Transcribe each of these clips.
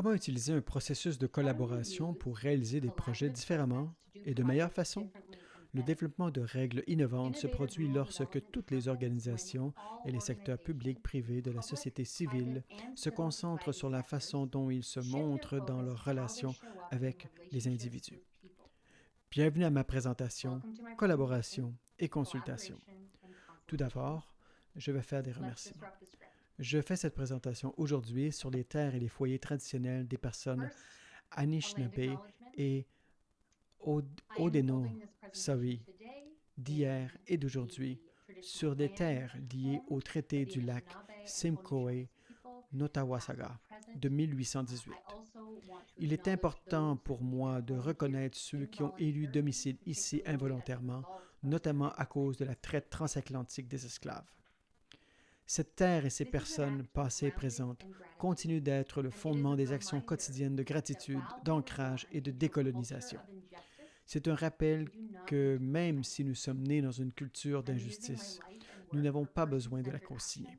Comment utiliser un processus de collaboration pour réaliser des projets différemment et de meilleure façon? Le développement de règles innovantes se produit lorsque toutes les organisations et les secteurs publics, privés, de la société civile se concentrent sur la façon dont ils se montrent dans leurs relations avec les individus. Bienvenue à ma présentation, collaboration et consultation. Tout d'abord, je vais faire des remerciements. Je fais cette présentation aujourd'hui sur les terres et les foyers traditionnels des personnes Anishinaabe et Haudenosaunee d'hier et d'aujourd'hui sur des terres liées au traité du lac Simcoe Nottawasaga de 1818. Il est important pour moi de reconnaître ceux qui ont élu domicile ici involontairement, notamment à cause de la traite transatlantique des esclaves. Cette terre et ces personnes, passées et présentes, continuent d'être le fondement des actions quotidiennes de gratitude, d'ancrage et de décolonisation. C'est un rappel que même si nous sommes nés dans une culture d'injustice, nous n'avons pas besoin de la co-signer.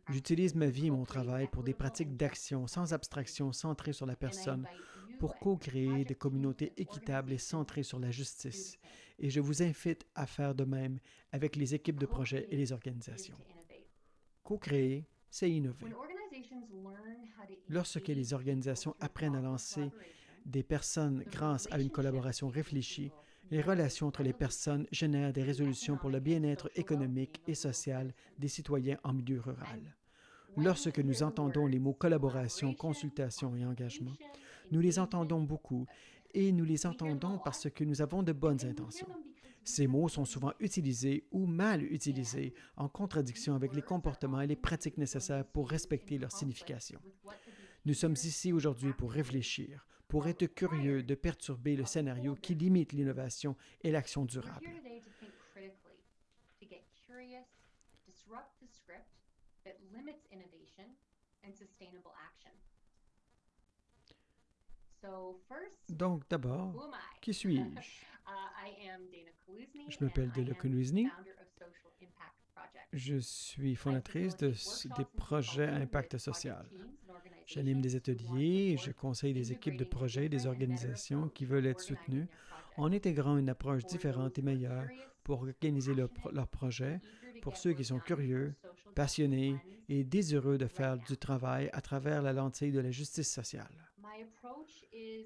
J'utilise ma vie et mon travail pour des pratiques d'action sans abstraction centrées sur la personne, pour co-créer des communautés équitables et centrées sur la justice. Et je vous invite à faire de même avec les équipes de projet et les organisations. Co-créer, c'est innover. Lorsque les organisations apprennent à lancer des personnes grâce à une collaboration réfléchie, les relations entre les personnes génèrent des résolutions pour le bien-être économique et social des citoyens en milieu rural. Lorsque nous entendons les mots collaboration, consultation et engagement, nous les entendons beaucoup et nous les entendons parce que nous avons de bonnes intentions. Ces mots sont souvent utilisés ou mal utilisés en contradiction avec les comportements et les pratiques nécessaires pour respecter leur signification. Nous sommes ici aujourd'hui pour réfléchir, pour être curieux de perturber le scénario qui limite l'innovation et l'action durable. Donc d'abord, qui suis-je? Je m'appelle Dana Kounouzni. Je suis fondatrice des projets à impact social. J'anime des ateliers et je conseille des équipes de projets et des organisations qui veulent être soutenues en intégrant une approche différente et meilleure pour organiser leurs projets pour ceux qui sont curieux, passionnés et désireux de faire du travail à travers la lentille de la justice sociale.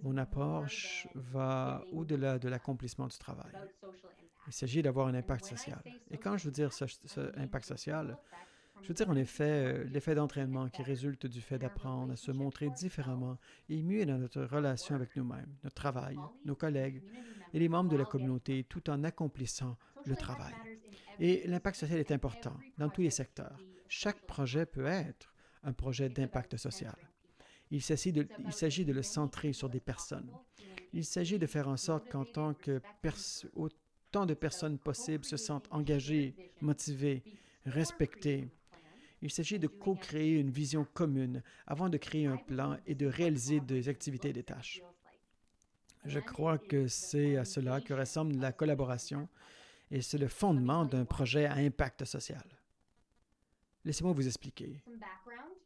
Mon approche va au-delà de l'accomplissement du travail. Il s'agit d'avoir un impact social. Et quand je veux dire ce impact social, je veux dire en effet l'effet d'entraînement qui résulte du fait d'apprendre à se montrer différemment et mieux dans notre relation avec nous-mêmes, notre travail, nos collègues et les membres de la communauté tout en accomplissant le travail. Et l'impact social est important dans tous les secteurs. Chaque projet peut être un projet d'impact social. Il s'agit de le centrer sur des personnes. Il s'agit de faire en sorte qu'autant de personnes possibles se sentent engagées, motivées, respectées. Il s'agit de co-créer une vision commune avant de créer un plan et de réaliser des activités et des tâches. Je crois que c'est à cela que ressemble la collaboration et c'est le fondement d'un projet à impact social. Laissez-moi vous expliquer.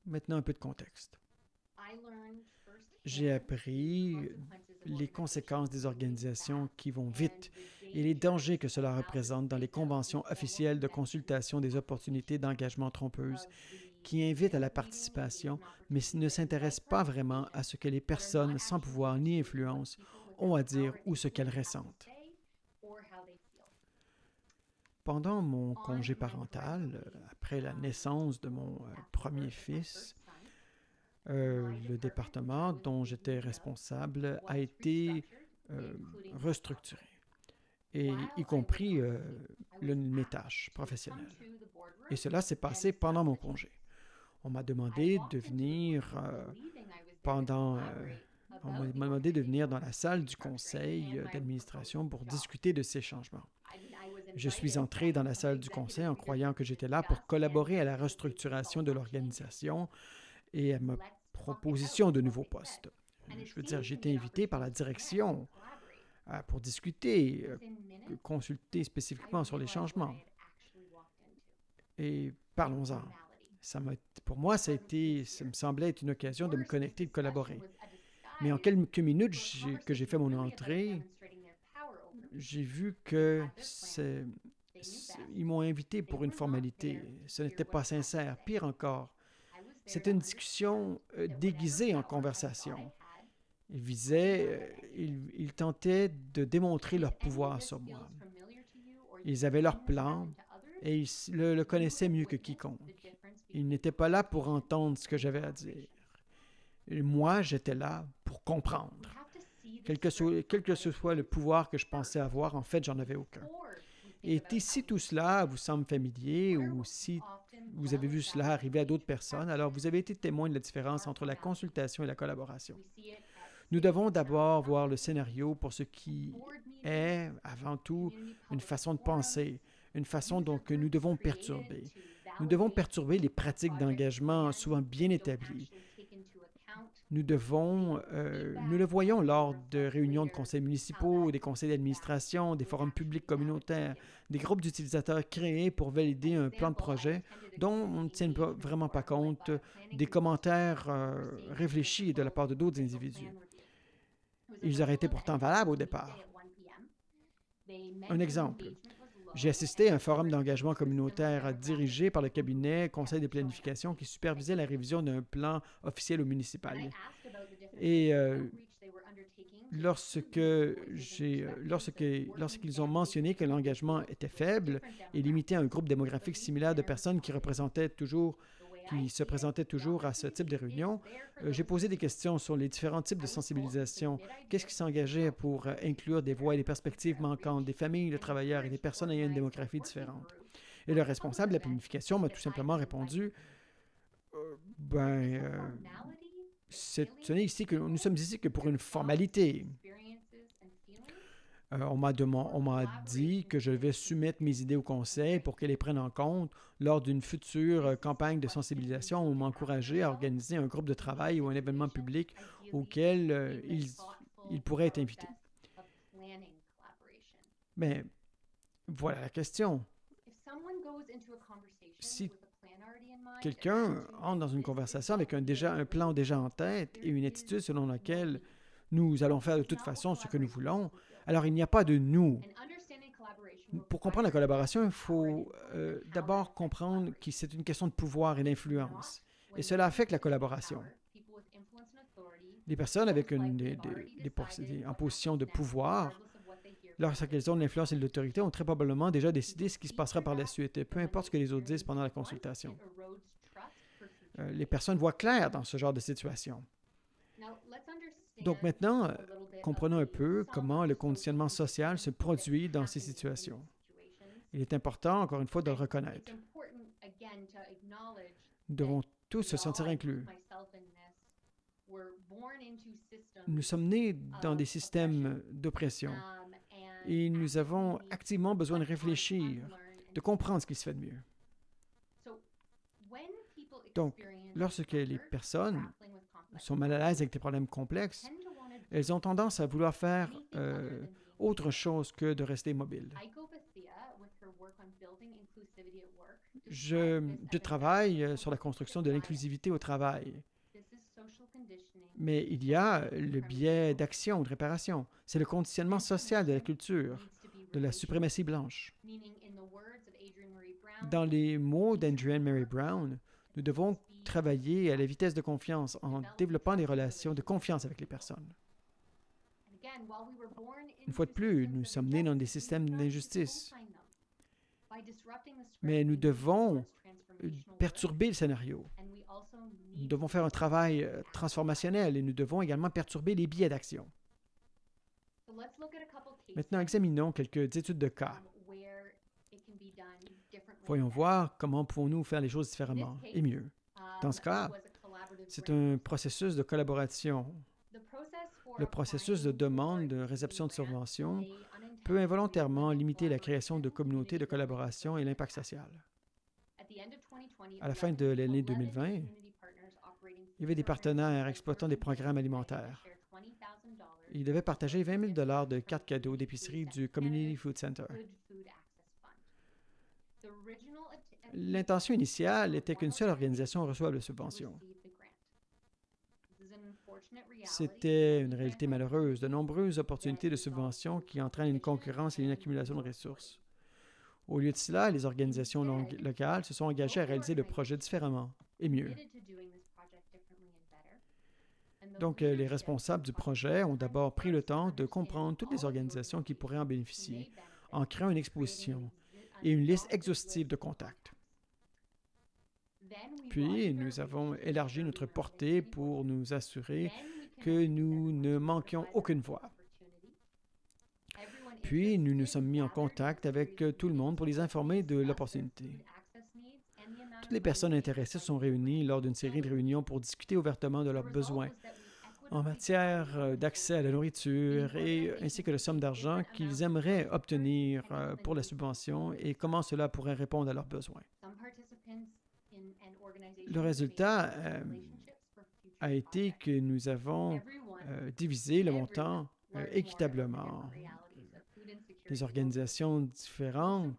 Maintenant, un peu de contexte. J'ai appris les conséquences des organisations qui vont vite et les dangers que cela représente dans les conventions officielles de consultation des opportunités d'engagement trompeuses qui invitent à la participation, mais ne s'intéressent pas vraiment à ce que les personnes sans pouvoir ni influence ont à dire ou ce qu'elles ressentent. Pendant mon congé parental, après la naissance de mon premier fils, le département dont j'étais responsable a été restructuré, et y compris mes tâches professionnelles. Et cela s'est passé pendant mon congé. On m'a demandé de venir on m'a demandé de venir dans la salle du conseil d'administration pour discuter de ces changements. Je suis entré dans la salle du conseil en croyant que j'étais là pour collaborer à la restructuration de l'organisation et à ma proposition de nouveaux postes. Je veux dire, j'ai été invité par la direction pour discuter, consulter spécifiquement sur les changements. Et parlons-en. Pour moi, ça me semblait être une occasion de me connecter et de collaborer. Mais en quelques minutes que j'ai fait mon entrée, j'ai vu que ils m'ont invité pour une formalité. Ce n'était pas sincère. Pire encore, c'était une discussion déguisée en conversation. Ils tentaient de démontrer leur pouvoir sur moi. Ils avaient leur plan et ils le connaissaient mieux que quiconque. Ils n'étaient pas là pour entendre ce que j'avais à dire. Et moi, j'étais là pour comprendre. Quel que ce soit le pouvoir que je pensais avoir, en fait, j'en avais aucun. Et si tout cela vous semble familier ou si vous avez vu cela arriver à d'autres personnes, alors vous avez été témoin de la différence entre la consultation et la collaboration. Nous devons d'abord voir le scénario pour ce qui est, avant tout, une façon de penser, une façon que nous devons perturber. Nous devons perturber les pratiques d'engagement souvent bien établies. Nous le voyons lors de réunions de conseils municipaux, des conseils d'administration, des forums publics communautaires, des groupes d'utilisateurs créés pour valider un plan de projet dont on ne tient vraiment pas compte des commentaires réfléchis de la part de d'autres individus. Ils auraient été pourtant valables au départ. Un exemple. J'ai assisté à un forum d'engagement communautaire dirigé par le cabinet Conseil de planification qui supervisait la révision d'un plan officiel ou municipal. Et lorsqu'ils ont mentionné que l'engagement était faible et limité à un groupe démographique similaire de personnes qui se présentaient toujours à ce type de réunion, j'ai posé des questions sur les différents types de sensibilisation. Qu'est-ce qui s'engageait pour inclure des voix et des perspectives manquantes, des familles de travailleurs et des personnes ayant une démographie différente? Et le responsable de la planification m'a tout simplement répondu nous sommes ici que pour une formalité. On m'a dit que je devais soumettre mes idées au conseil pour qu'elles les prennent en compte lors d'une future campagne de sensibilisation ou m'encourager à organiser un groupe de travail ou un événement public auquel ils pourraient être invités. Mais voilà la question. Si quelqu'un entre dans une conversation avec un plan déjà en tête et une attitude selon laquelle nous allons faire de toute façon ce que nous voulons, alors il n'y a pas de nous. Pour comprendre la collaboration, il faut d'abord comprendre que c'est une question de pouvoir et d'influence. Et cela affecte la collaboration. Les personnes avec en position de pouvoir, lorsqu'elles ont de l'influence et de l'autorité, ont très probablement déjà décidé ce qui se passera par la suite, peu importe ce que les autres disent pendant la consultation. Les personnes voient clair dans ce genre de situation. Donc maintenant, comprenons un peu comment le conditionnement social se produit dans ces situations. Il est important, encore une fois, de le reconnaître. Nous devons tous se sentir inclus. Nous sommes nés dans des systèmes d'oppression et nous avons activement besoin de réfléchir, de comprendre ce qui se fait de mieux. Donc, lorsque les personnes sont mal à l'aise avec des problèmes complexes, elles ont tendance à vouloir faire autre chose que de rester immobiles. Je travaille sur la construction de l'inclusivité au travail. Mais il y a le biais d'action ou de réparation. C'est le conditionnement social de la culture, de la suprématie blanche. Dans les mots d'Adrienne Mary Brown, nous devons travailler à la vitesse de confiance en développant des relations de confiance avec les personnes. Une fois de plus, nous sommes nés dans des systèmes d'injustice. Mais nous devons perturber le scénario. Nous devons faire un travail transformationnel et nous devons également perturber les biais d'action. Maintenant, examinons quelques études de cas. Voyons voir comment pouvons-nous faire les choses différemment et mieux. Dans ce cas, c'est un processus de collaboration. Le processus de demande de réception de subventions peut involontairement limiter la création de communautés de collaboration et l'impact social. À la fin de l'année 2020, il y avait des partenaires exploitant des programmes alimentaires. Ils devaient partager 20 000 $ de cartes cadeaux d'épicerie du Community Food Center. L'intention initiale était qu'une seule organisation reçoive la subvention. C'était une réalité malheureuse, de nombreuses opportunités de subvention qui entraînent une concurrence et une accumulation de ressources. Au lieu de cela, les organisations locales se sont engagées à réaliser le projet différemment et mieux. Donc, les responsables du projet ont d'abord pris le temps de comprendre toutes les organisations qui pourraient en bénéficier en créant une exposition et une liste exhaustive de contacts. Puis, nous avons élargi notre portée pour nous assurer que nous ne manquions aucune voix. Puis, nous nous sommes mis en contact avec tout le monde pour les informer de l'opportunité. Toutes les personnes intéressées sont réunies lors d'une série de réunions pour discuter ouvertement de leurs besoins en matière d'accès à la nourriture ainsi que la somme d'argent qu'ils aimeraient obtenir pour la subvention et comment cela pourrait répondre à leurs besoins. Le résultat a été que nous avons divisé le montant équitablement. Les organisations différentes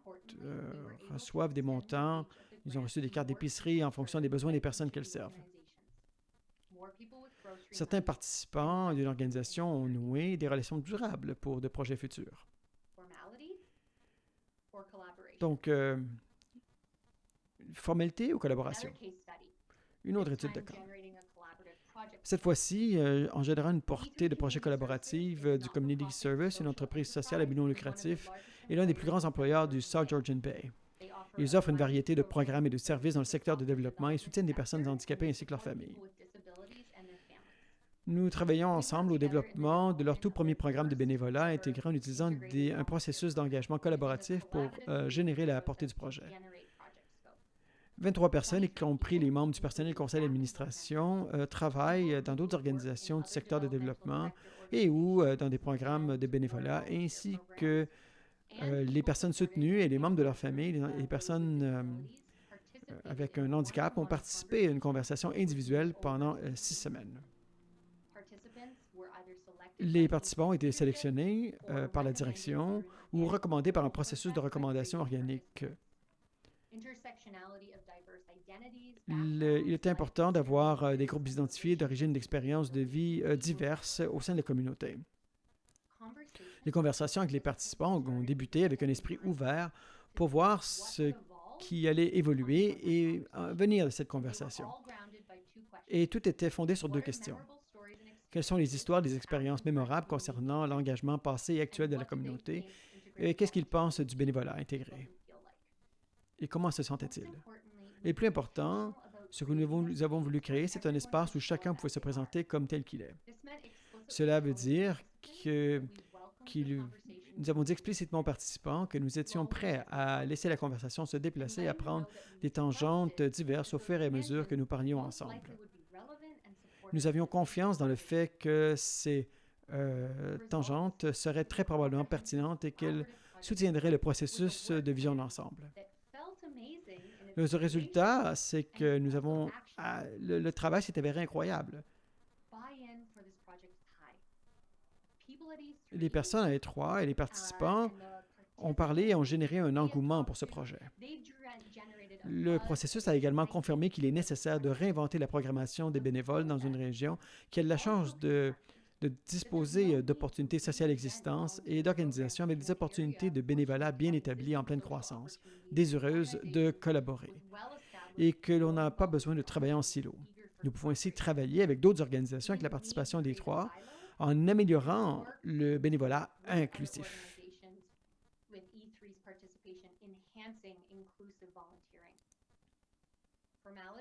reçoivent des montants, ils ont reçu des cartes d'épicerie en fonction des besoins des personnes qu'elles servent. Certains participants d'une organisation ont noué des relations durables pour de projets futurs. Donc, formalité ou collaboration? Une autre étude de cas. Cette fois-ci, en générant une portée de projets collaboratifs du Community Service, une entreprise sociale à but non lucratif, est l'un des plus grands employeurs du South Georgian Bay. Ils offrent une variété de programmes et de services dans le secteur de développement et soutiennent des personnes handicapées ainsi que leurs familles. Nous travaillons ensemble au développement de leur tout premier programme de bénévolat intégré en utilisant un processus d'engagement collaboratif pour générer la portée du projet. 23 personnes, y compris les membres du personnel du conseil d'administration, travaillent dans d'autres organisations du secteur de développement et ou dans des programmes de bénévolat, ainsi que les personnes soutenues et les membres de leur famille, les personnes avec un handicap ont participé à une conversation individuelle pendant 6 semaines. Les participants ont été sélectionnés par la direction ou recommandés par un processus de recommandation organique. Il est important d'avoir des groupes identifiés d'origine d'expériences de vie diverses au sein de la communauté. Les conversations avec les participants ont débuté avec un esprit ouvert pour voir ce qui allait évoluer et venir de cette conversation. Et tout était fondé sur 2 questions. Quelles sont les histoires des expériences mémorables concernant l'engagement passé et actuel de la communauté? Et qu'est-ce qu'ils pensent du bénévolat intégré? Et comment se sentaient-ils? Et plus important, ce que nous avons voulu créer, c'est un espace où chacun pouvait se présenter comme tel qu'il est. Cela veut dire que nous avons dit explicitement aux participants que nous étions prêts à laisser la conversation se déplacer et à prendre des tangentes diverses au fur et à mesure que nous parlions ensemble. Nous avions confiance dans le fait que ces tangentes seraient très probablement pertinentes et qu'elles soutiendraient le processus de vision d'ensemble. Le résultat, c'est que le travail s'est avéré incroyable. Les personnes à E3 et les participants ont parlé et ont généré un engouement pour ce projet. Le processus a également confirmé qu'il est nécessaire de réinventer la programmation des bénévoles dans une région qui a la chance de disposer d'opportunités sociales existantes et d'organisations avec des opportunités de bénévolat bien établies en pleine croissance, désireuses de collaborer, et que l'on n'a pas besoin de travailler en silo. Nous pouvons ainsi travailler avec d'autres organisations avec la participation des 3 en améliorant le bénévolat inclusif.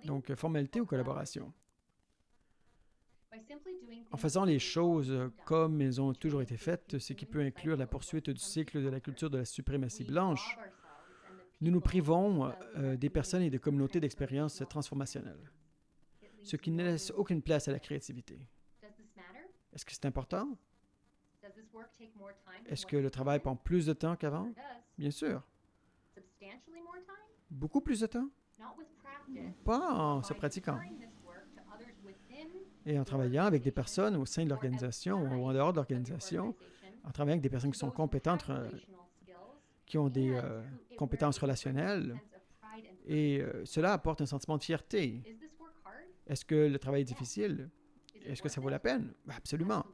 Donc, formalité ou collaboration? En faisant les choses comme elles ont toujours été faites, ce qui peut inclure la poursuite du cycle de la culture de la suprématie blanche, nous nous privons des personnes et des communautés d'expériences transformationnelles, ce qui ne laisse aucune place à la créativité. Est-ce que c'est important? Est-ce que le travail prend plus de temps qu'avant? Bien sûr. Beaucoup plus de temps? Pas en se pratiquant. Et en travaillant avec des personnes au sein de l'organisation ou en dehors de l'organisation, en travaillant avec des personnes qui sont compétentes, qui ont des compétences relationnelles Et cela apporte un sentiment de fierté. Est-ce que le travail est difficile? Est-ce que ça vaut la peine? Absolument.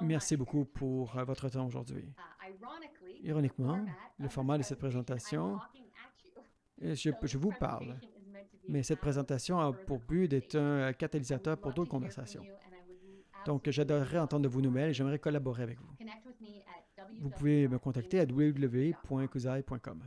Merci beaucoup pour votre temps aujourd'hui. Ironiquement, le format de cette présentation, je vous parle, mais cette présentation a pour but d'être un catalyseur pour d'autres conversations. Donc, j'adorerais entendre de vos nouvelles et j'aimerais collaborer avec vous. Vous pouvez me contacter à www.kuzai.com.